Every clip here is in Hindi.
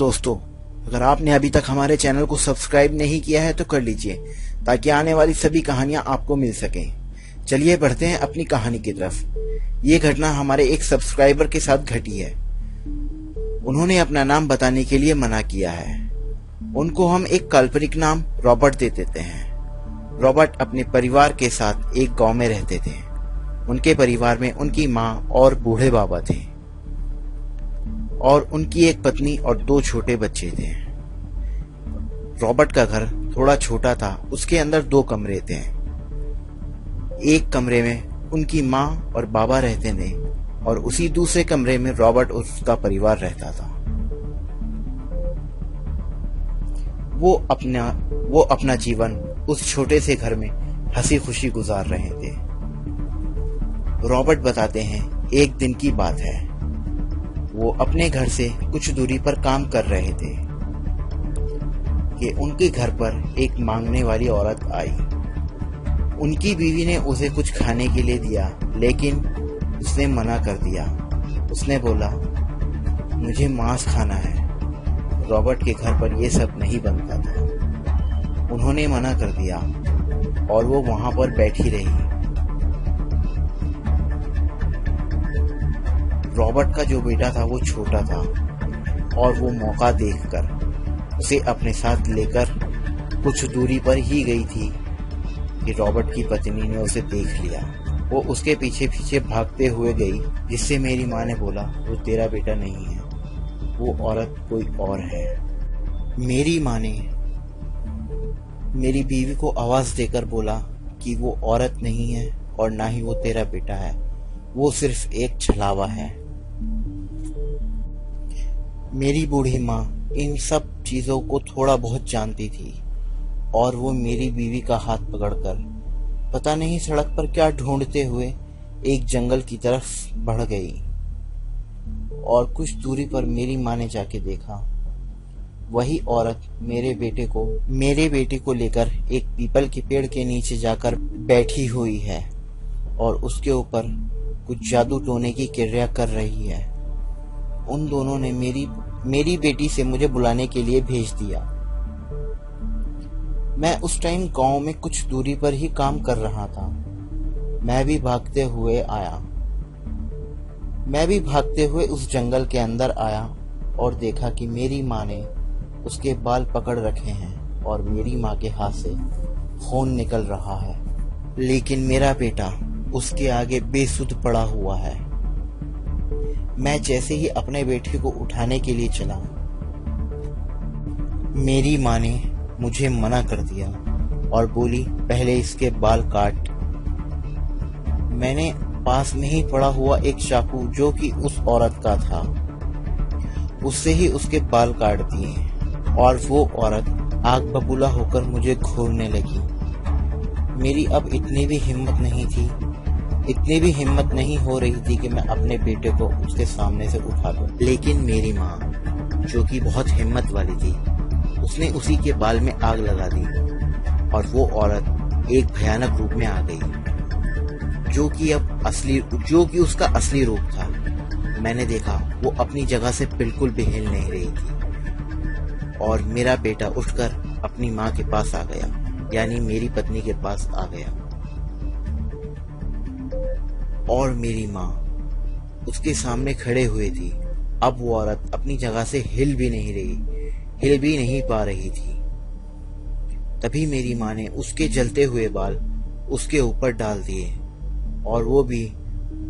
दोस्तों, अगर आपने अभी तक हमारे चैनल को सब्सक्राइब नहीं किया है तो कर लीजिए ताकि आने वाली सभी कहानियां आपको मिल सकें। चलिए बढ़ते हैं अपनी कहानी की तरफ। ये घटना हमारे एक सब्सक्राइबर के साथ घटी है। उन्होंने अपना नाम बताने के लिए मना किया है। उनको हम एक काल्पनिक नाम रॉबर्ट दे देते हैं। रॉबर्ट अपने परिवार के साथ एक गांव में रहते थे। उनके परिवार में उनकी माँ और बूढ़े बाबा थे और उनकी एक पत्नी और 2 छोटे बच्चे थे। रॉबर्ट का घर थोड़ा छोटा था। उसके अंदर 2 कमरे थे। एक कमरे में उनकी माँ और बाबा रहते थे और उसी दूसरे कमरे में रॉबर्ट और उसका परिवार रहता था। वो अपना जीवन उस छोटे से घर में हंसी खुशी गुजार रहे थे। रॉबर्ट बताते हैं, एक दिन की बात है। वो अपने घर से कुछ दूरी पर काम कर रहे थे कि उनके घर पर एक मांगने वाली औरत आई। उनकी बीवी ने उसे कुछ खाने के लिए दिया, लेकिन उसने मना कर दिया। उसने बोला, मुझे मांस खाना है। रॉबर्ट के घर पर यह सब नहीं बनता था। उन्होंने मना कर दिया और वो वहां पर बैठी रही। रॉबर्ट का जो बेटा था वो छोटा था और वो मौका देखकर उसे अपने साथ लेकर कुछ दूरी पर ही गई थी कि रॉबर्ट की पत्नी ने उसे देख लिया। वो उसके पीछे पीछे भागते हुए गई, जिससे मेरी माँ ने बोला, वो तेरा बेटा नहीं है, वो औरत कोई और है। मेरी माँ ने मेरी बीवी को आवाज देकर बोला कि वो औरत नहीं है और ना ही वो तेरा बेटा है, वो सिर्फ एक छलावा है। मेरी बूढ़ी माँ इन सब चीजों को थोड़ा बहुत जानती थी और वो मेरी बीवी का हाथ पकड़कर पता नहीं सड़क पर क्या ढूंढते हुए एक जंगल की तरफ बढ़ गई। और कुछ दूरी पर मेरी माँ ने जाके देखा, वही औरत मेरे बेटे को लेकर एक पीपल के पेड़ के नीचे जाकर बैठी हुई है और उसके ऊपर कुछ जादू टोने की क्रिया कर रही है। उन दोनों ने मेरी बेटी से मुझे बुलाने के लिए भेज दिया। मैं उस टाइम गांव में कुछ दूरी पर ही काम कर रहा था। मैं भी भागते हुए उस जंगल के अंदर आया और देखा कि मेरी माँ ने उसके बाल पकड़ रखे हैं और मेरी माँ के हाथ से खून निकल रहा है, लेकिन मेरा बेटा उसके आगे बेसुध पड़ा हुआ है। मैं जैसे ही अपने बेटे को उठाने के लिए चला, मेरी माँ ने मुझे मना कर दिया और बोली, पहले इसके बाल काट। मैंने पास में ही पड़ा हुआ एक चाकू जो कि उस औरत का था, उससे ही उसके बाल काट दिए और वो औरत आग बबूला होकर मुझे घूरने लगी। मेरी अब इतनी भी हिम्मत नहीं हो रही थी कि मैं अपने बेटे को उसके सामने से उठा लूं। लेकिन मेरी माँ, जो कि बहुत हिम्मत वाली थी, उसने उसी के बाल में आग लगा दी और वो औरत एक भयानक रूप में आ गई, जो कि उसका असली रूप था। मैंने देखा वो अपनी जगह से बिल्कुल भी हिल नहीं रही थी और मेरा बेटा उठकर अपनी माँ के पास आ गया, यानी मेरी पत्नी के पास आ गया और मेरी माँ उसके सामने खड़े हुए थी। अब वो औरत अपनी जगह से हिल भी नहीं पा रही थी। तभी मेरी माँ ने उसके जलते हुए बाल उसके ऊपर डाल दिए और वो भी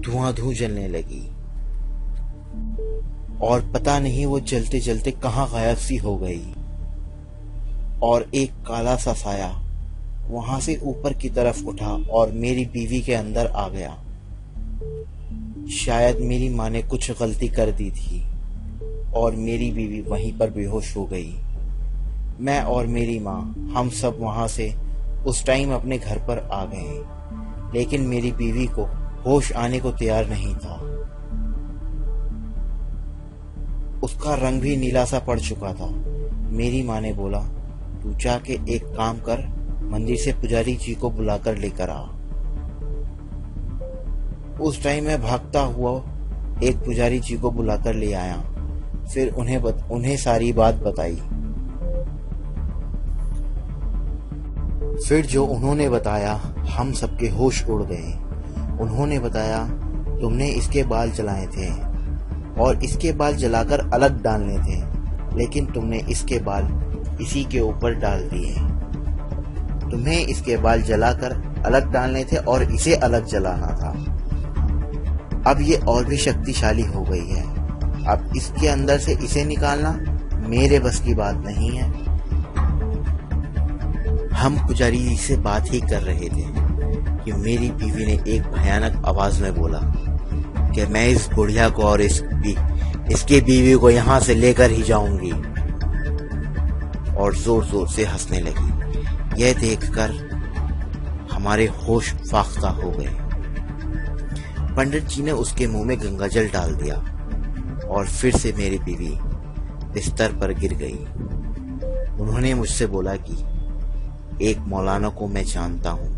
धुआं जलने लगी और पता नहीं वो जलते जलते कहाँ गायब सी हो गई और एक काला सा साया वहां से ऊपर की तरफ उठा और मेरी बीवी के अंदर आ गया। शायद मेरी माँ ने कुछ गलती कर दी थी और मेरी बीवी वहीं पर बेहोश हो गई। मैं और मेरी माँ, हम सब वहां से उस टाइम अपने घर पर आ गए, लेकिन मेरी बीवी को होश आने को तैयार नहीं था। उसका रंग भी नीला सा पड़ चुका था। मेरी माँ ने बोला, तू जाके एक काम कर, मंदिर से पुजारी जी को बुलाकर लेकर आ। उस टाइम मैं भागता हुआ एक पुजारी जी को बुलाकर ले आया। फिर उन्हें सारी बात बताई। फिर जो उन्होंने बताया हम सबके होश उड़ गए। उन्होंने बताया तुमने इसके बाल जलाए थे और इसके बाल जलाकर अलग डालने थे, लेकिन तुमने इसके बाल इसी के ऊपर डाल दिए। तुम्हें इसके बाल जलाकर अलग डालने थे और इसे अलग जलाना था। अब ये और भी शक्तिशाली हो गई है। अब इसके अंदर से इसे निकालना मेरे बस की बात नहीं है। हम पुजारी जी से बात ही कर रहे थे कि मेरी बीवी ने एक भयानक आवाज में बोला कि मैं इस बुढ़िया को और इसकी बीवी को यहाँ से लेकर ही जाऊंगी, और जोर जोर से हंसने लगी। यह देखकर हमारे होश फाख्ता हो गए। पंडित जी ने उसके मुंह में गंगाजल डाल दिया और फिर से मेरी बीवी बिस्तर पर गिर गई। उन्होंने मुझसे बोला कि एक मौलाना को मैं जानता हूं,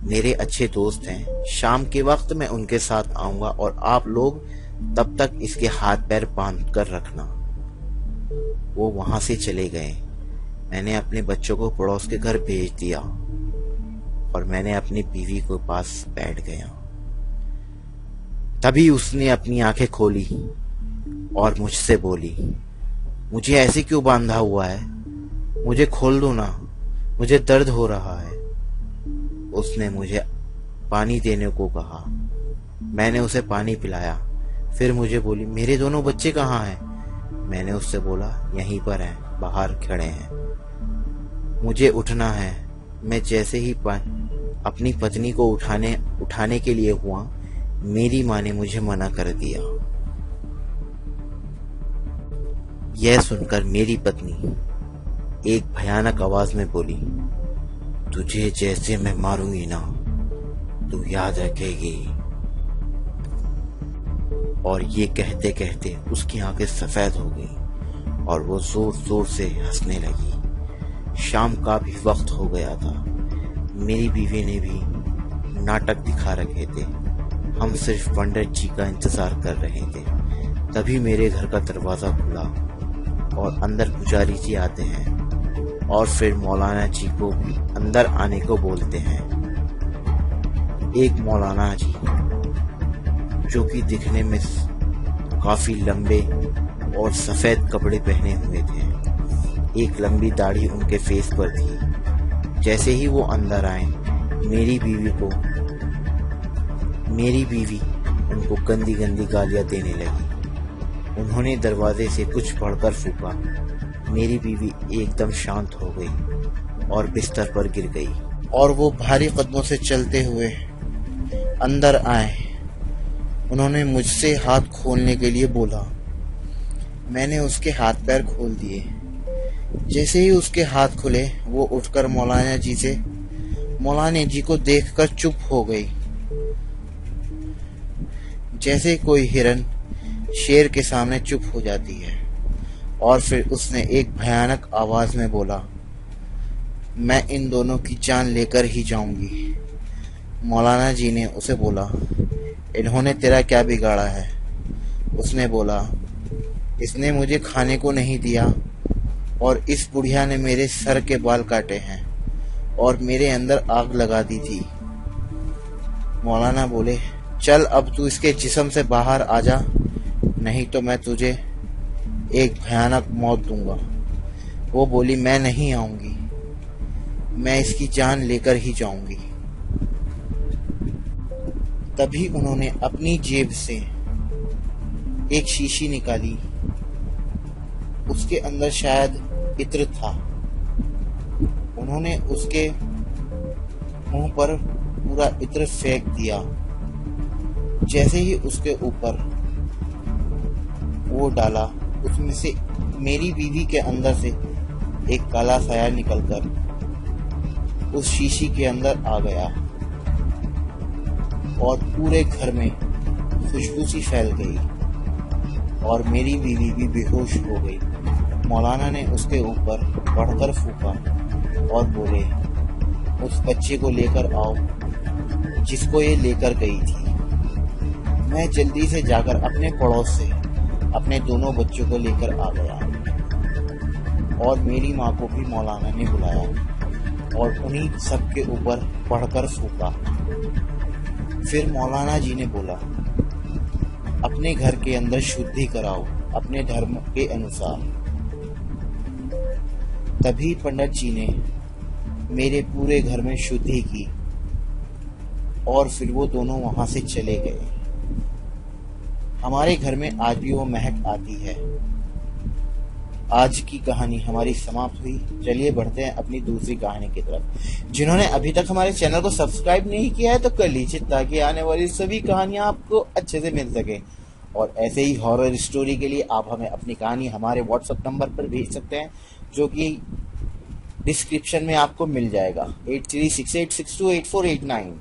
मेरे अच्छे दोस्त हैं। शाम के वक्त मैं उनके साथ आऊंगा और आप लोग तब तक इसके हाथ पैर बांध कर रखना। वो वहां से चले गए। मैंने अपने बच्चों को पड़ोस के घर भेज दिया और मैंने अपनी बीवी के पास बैठ गया। तभी उसने अपनी आंखें खोली और मुझसे बोली, मुझे ऐसे क्यों बांधा हुआ है? मुझे खोल दो ना, मुझे दर्द हो रहा है। उसने मुझे पानी देने को कहा। मैंने उसे पानी पिलाया। फिर मुझे बोली, मेरे दोनों बच्चे कहाँ हैं? मैंने उससे बोला, यहीं पर हैं, बाहर खड़े हैं। मुझे उठना है। मैं जैसे ही अपनी पत्नी को उठाने के लिए हुआ, मेरी माँ ने मुझे मना कर दिया। यह सुनकर मेरी पत्नी एक भयानक आवाज में बोली, तुझे जैसे मैं मारूंगी ना, तू याद रखेगी। और ये कहते कहते उसकी आंखें सफेद हो गई और वो जोर जोर से हंसने लगी। शाम का भी वक्त हो गया था। मेरी बीवी ने भी नाटक दिखा रखे थे। हम सिर्फ पंडित जी का इंतजार कर रहे थे। तभी मेरे घर का दरवाजा खुला और अंदर पुजारी जी आते हैं और फिर मौलाना जी को भी अंदर आने को बोलते हैं। एक मौलाना जी जो कि दिखने में काफी लंबे और सफेद कपड़े पहने हुए थे, एक लंबी दाढ़ी उनके फेस पर थी। जैसे ही वो अंदर आए, मेरी बीवी उनको गंदी गंदी गालियां देने लगी। उन्होंने दरवाजे से कुछ पढ़कर फूंका। मेरी बीवी एकदम शांत हो गई और बिस्तर पर गिर गई और वो भारी कदमों से चलते हुए अंदर आए। उन्होंने मुझसे हाथ खोलने के लिए बोला। मैंने उसके हाथ पैर खोल दिए। जैसे ही उसके हाथ खुले, वो उठकर मौलाना जी को देखकर चुप हो गई, जैसे कोई हिरन शेर के सामने चुप हो जाती है। और फिर उसने एक भयानक आवाज में बोला, मैं इन दोनों की जान लेकर ही जाऊंगी। मौलाना जी ने उसे बोला, इन्होंने तेरा क्या बिगाड़ा है? उसने बोला, इसने मुझे खाने को नहीं दिया और इस बुढ़िया ने मेरे सर के बाल काटे हैं और मेरे अंदर आग लगा दी थी। मौलाना बोले, चल अब तू इसके जिस्म से बाहर आ जा, नहीं तो मैं तुझे एक भयानक मौत दूंगा। वो बोली, मैं नहीं आऊंगी, मैं इसकी जान लेकर ही जाऊंगी। तभी उन्होंने अपनी जेब से एक शीशी निकाली। उसके अंदर शायद इत्र था। उन्होंने उसके मुंह पर पूरा इत्र फेंक दिया। जैसे ही उसके ऊपर वो डाला, उसमें से मेरी बीवी के अंदर से एक काला साया निकलकर उस शीशी के अंदर आ गया और पूरे घर में खुशबू सी फैल गई और मेरी बीवी भी बेहोश हो गई। मौलाना ने उसके ऊपर बढ़कर फूंका और बोले, उस बच्चे को लेकर आओ जिसको ये लेकर गई थी। मैं जल्दी से जाकर अपने पड़ोस से अपने दोनों बच्चों को लेकर आ गया और मेरी माँ को भी मौलाना ने बुलाया और उन्हीं सबके ऊपर पढ़कर फूका। फिर मौलाना जी ने बोला, अपने घर के अंदर शुद्धि कराओ अपने धर्म के अनुसार। तभी पंडित जी ने मेरे पूरे घर में शुद्धि की और फिर वो दोनों वहां से चले गए। हमारे घर में आज भी वो महक आती है। आज की कहानी हमारी समाप्त हुई। चलिए बढ़ते हैं अपनी दूसरी कहानी की तरफ। जिन्होंने अभी तक हमारे चैनल को सब्सक्राइब नहीं किया है तो कर लीजिए, ताकि आने वाली सभी कहानियां आपको अच्छे से मिल सके। और ऐसे ही हॉरर स्टोरी के लिए आप हमें अपनी कहानी हमारे व्हाट्सएप नंबर पर भेज सकते हैं, जो कि डिस्क्रिप्शन में आपको मिल जाएगा, 8368628489।